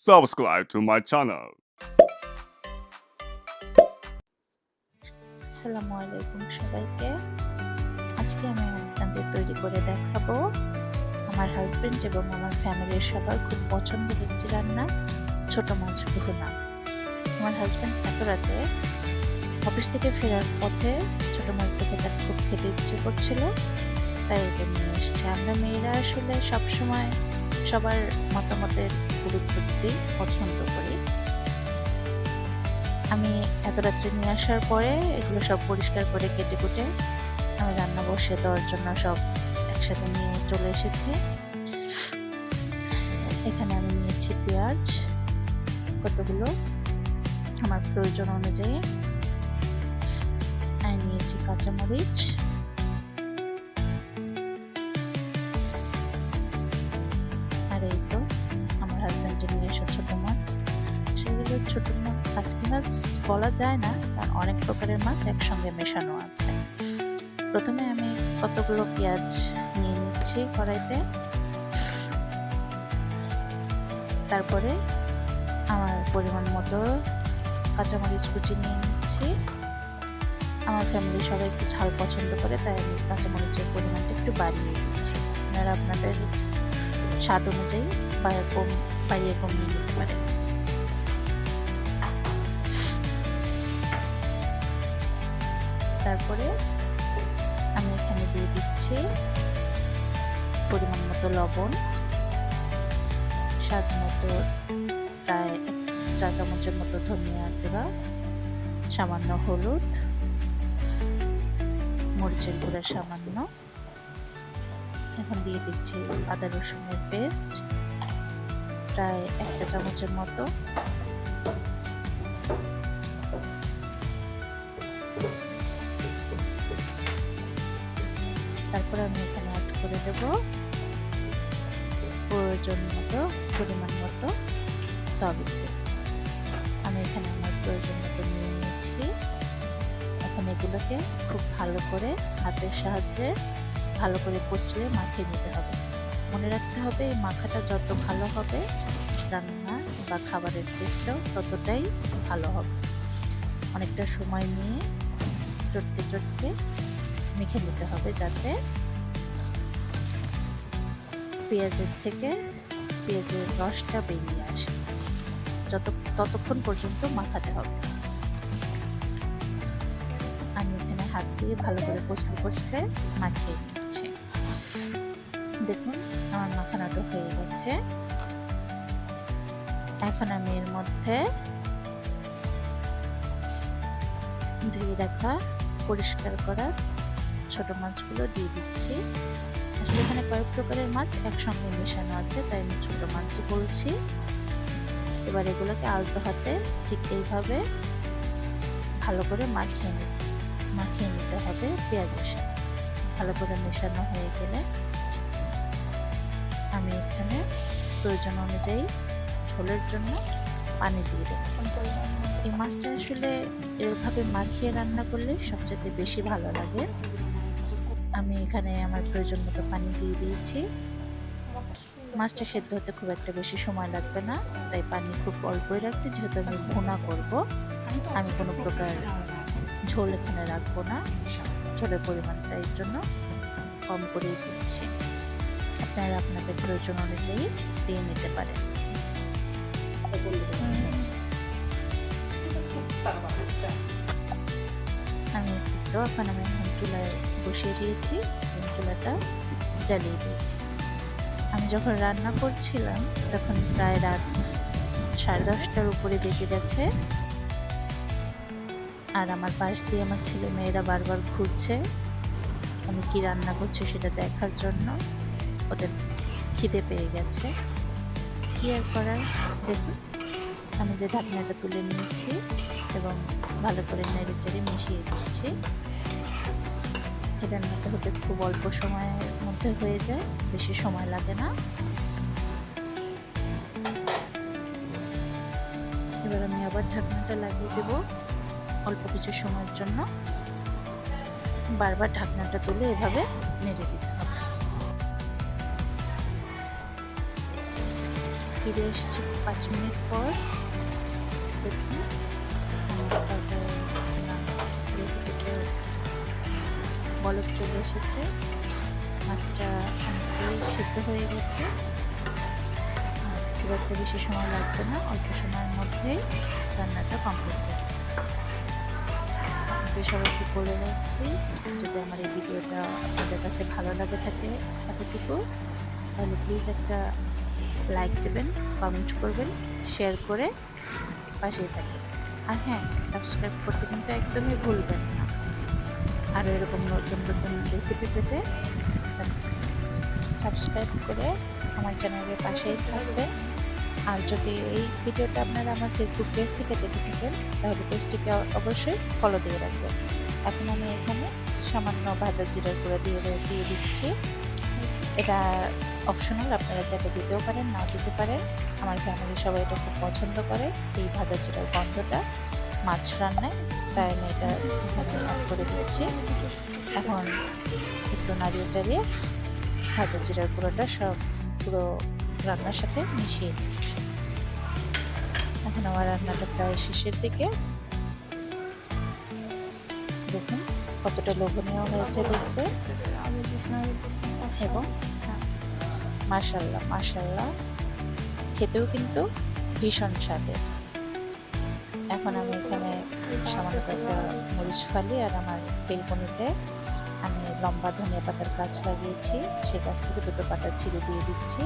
subscribe to my channel. আসসালামু আলাইকুম সবাইকে। আজকে আমি আপনাদের তৈরি করে দেখাবো আমার হাজবেন্ড এবং আমার ফ্যামিলির সবার খুব পছন্দের একটি রান্না, ছোট মাছ ভুনা। আমার হাজবেন্ড এত রাতে অফিস থেকে ফেরার পথে ছোট মাছ দেখে তার খুব খেতে ইচ্ছে করছিল, তাই এটা নিয়ে এসছে। আমরা মেয়েরা আসলে সবসময় সবার মতামতের গুরুত্ব দিতেই পছন্দ করি। আমি এত রাত্রে নিয়ে আসার পরে এগুলো সব পরিষ্কার করে কেটে কুটে আমি রান্না বসিয়ে দেওয়ার জন্য সব একসাথে নিয়ে চলে এসেছি। এখানে আমি নিয়েছি পেঁয়াজ কতগুলো আমার প্রয়োজন অনুযায়ী, আমি নিয়েছি কাঁচামরিচ, আর এই তো আমার হাজব্যান্ডের নিয়ে এসব ছোট মাছ। সেগুলো ছোট মাছ কাচকি মাছ বলা যায় না, কারণ অনেক প্রকারের মাছ একসঙ্গে মেশানো আছে। প্রথমে আমি কতগুলো পেঁয়াজ নিয়ে নিচ্ছি কড়াইতে, তারপরে আমার পরিমাণ মতো কাঁচামরিচ কুচি নিয়ে নিচ্ছি। আমার ফ্যামিলি সবাই একটু ঝাল পছন্দ করে, তাই আমি কাঁচামরিচের পরিমাণটা একটু বাড়িয়ে দিচ্ছি। আপনারা আপনাদের স্বাদ অনুযায়ী বাড়িয়ে কমিয়ে নিতে পারেন। তারপরে আমি এখানে দিয়ে দিচ্ছি পরিমাণ মতো লবণ, স্বাদ মতো প্রায় 1 চা চামচের মতো ধনিয়া গুঁড়া, সামান্য হলুদ, মরিচের গুঁড়া সামান্য। এখন দিয়ে দিচ্ছি আদা রসুনের পেস্ট প্রায় 1 চা চামচের মতো। তারপরে আমি এখানে অ্যাড করে দেব প্রয়োজন মতো পরিমাণ মতো সয়াবিন তেল। আমি এখানে আমার প্রয়োজন মতো নিয়ে নিয়েছি। এখন এগুলোকে খুব ভালো করে হাতের সাহায্যে ভালো করে কচলে মাখিয়ে নিতে হবে। মনে রাখতে হবে এই মাখাটা যত ভালো হবে রান্না বা খাবারের টেস্টটাও ততটাই ভালো হবে। অনেকটা সময় নিয়ে চটকে চটকে মেখে নিতে হবে, যাতে পেঁয়াজের থেকে পেঁয়াজের রসটা বেরিয়ে আসে। ততক্ষণ পর্যন্ত মাখাতে হবে। আমি এখানে হাত দিয়ে ভালো করে কষলে কষলে মাখিয়ে নিচ্ছি। দেখুন আমার মাখানোটা হয়ে গেছে। এখন আমি এর মধ্যে ধুয়ে রাখা পরিষ্কার করা ছোট মাছগুলো দিয়ে দিচ্ছি। আসলে এখানে কয়েক প্রকারের মাছ একসঙ্গে মেশানো আছে, তাই আমি ছোট মাছ বলছি। এবার এগুলোকে আলতো হাতে ঠিক এইভাবে ভালো করে মাখিয়ে নিতে হবে পেঁয়াজের সাথে। ভালো করে মেশানো হয়ে গেলে আমি এখানে প্রয়োজন অনুযায়ী ঝোলের জন্য পানি দিয়ে দেব। এই মাছটা আসলে এভাবে মাখিয়ে রান্না করলে সবচেয়ে বেশি ভালো লাগে। আমি এখানে আমার প্রয়োজন মতো পানি দিয়ে দিয়েছি। মাছটা সেদ্ধ হতে খুব একটা বেশি সময় লাগবে না, তাই পানি খুব অল্পই রাখছি, যেহেতু আমি ভুনা করব। আমি কোনো প্রকার ঝোল এখানে রাখবো না, ঝোলের পরিমাণটা এর জন্য কম করেই দিচ্ছি। আপনারা আপনাদের প্রয়োজন অনুযায়ী দিয়ে নিতে পারেন। আমি তো এখন আমি চুলায় বসিয়ে দিয়েছি এবং চুলাটা জ্বালিয়ে দিয়েছি। আমি যখন রান্না করছিলাম তখন প্রায় রাত 10:30টার উপরে বেজে গেছে, আর আমার পাশ দিয়ে আমার ছেলে মেয়েরা বারবার ঘুরছে আমি কি রান্না করছি সেটা দেখার জন্য। ওদের খিদে পেয়ে গেছে, কি আর করার। দেখুন আমি যে ঢাকনাটা তুলে নিয়েছি এবং ভালো করে নেড়ে চেড়ে মিশিয়ে দিচ্ছি। এই রান্নাটা হতে খুব অল্প সময়ের মধ্যে হয়ে যায়, বেশি সময় লাগে না। এবার আমি আবার ঢাকনাটা লাগিয়ে দেব অল্প কিছু সময়ের জন্য। বারবার ঢাকনাটা তুলে এভাবে নেড়ে দিতে হবে। ফিরে এসেছি 5 মিনিট পর। দেখুন রেসিপিটা বলক চলে এসেছে, মাছটা অনেকটাই সিদ্ধ হয়ে গেছে। আর খুব একটা বেশি সময় লাগবে না, অল্প সময়ের মধ্যেই রান্নাটা কমপ্লিট হয়ে যাবে। আপনাদের সবাইকে বলে রাখছি, যদি আমার এই ভিডিওটা আপনাদের কাছে ভালো লাগে থাকে এতটুকু, তাহলে প্লিজ একটা লাইক দেবেন, কমেন্ট করবেন, শেয়ার করে পাশেই থাকবেন। আর হ্যাঁ, সাবস্ক্রাইব করতে কিন্তু একদমই ভুলবেন না। আর এরকম নতুন নতুন রেসিপি পেতে সাবস্ক্রাইব করে আমার চ্যানেলের পাশেই থাকবেন। আর যদি এই ভিডিওটা আপনারা আমার ফেসবুক পেজ থেকে দেখে থাকেন, তাহলে পেজটিকে অবশ্যই ফলো দিয়ে রাখবেন। এখন আমি এখানে সামান্য ভাজা জিরার গুঁড়ো দিয়ে দিচ্ছি। এটা অপশনাল, আপনারা যেটা দিতেও পারেন, না দিতে পারেন। আমার ফ্যামিলি সবাই এটা খুব পছন্দ করে, এই ভাজা জিরার গন্ধটা মাছ রান্নায়, তাই আমি এটা এখানে অ্যাড করে দিচ্ছি। এখন একটু নাড়িয়ে চালিয়ে ভাজা জিরার গুঁড়োটা সব পুরো রান্নার সাথে মিশিয়ে নিচ্ছি। এখন আমার রান্নাটা প্রায় শেষের দিকে। দেখুন কতটা লোভনীয় হয়েছে দেখতে, এবং মাশাআল্লাহ খেতেও কিন্তু ভীষণ স্বাদের। এখন আমি এখানে সামান্য একটা মরিচ ফালি, আর আমার বেলকনিতে আমি লম্বা ধনিয়া পাতার গাছ লাগিয়েছি, সেই গাছ থেকে 2টো পাতা ছিঁড়ে দিয়ে দিচ্ছি।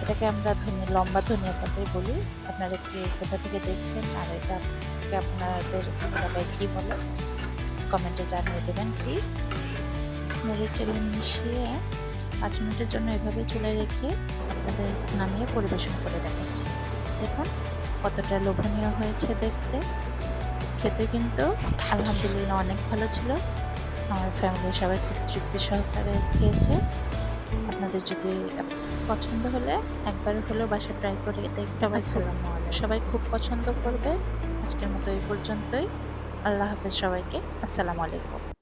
এটাকে আমরা লম্বা ধনিয়া পাতাই বলি। আপনারা কি কোথা থেকে দেখছেন, আর এটাকে আপনাদের এলাকায় কী বলে কমেন্টে জানিয়ে দেবেন প্লিজ। মরিচের মিশিয়ে 5 মিনিটের জন্য এভাবে চুলে রেখে আপনাদের নামিয়ে পরিবেশন করে দেখাচ্ছি। দেখুন কতটা লোভনীয় হয়েছে দেখতে, খেতে কিন্তু আলহামদুলিল্লাহ অনেক ভালো ছিল। আমার ফ্যামিলির সবাই খুব তৃপ্তি সহকারে খেয়েছে। আপনাদের যদি পছন্দ হলে একবার হলেও বাসায় ট্রাই করে দেখতে পারেন, সবাই খুব পছন্দ করবে। আজকের মতো এই পর্যন্তই। আল্লাহ হাফেজ সবাইকে। আসসালামু আলাইকুম।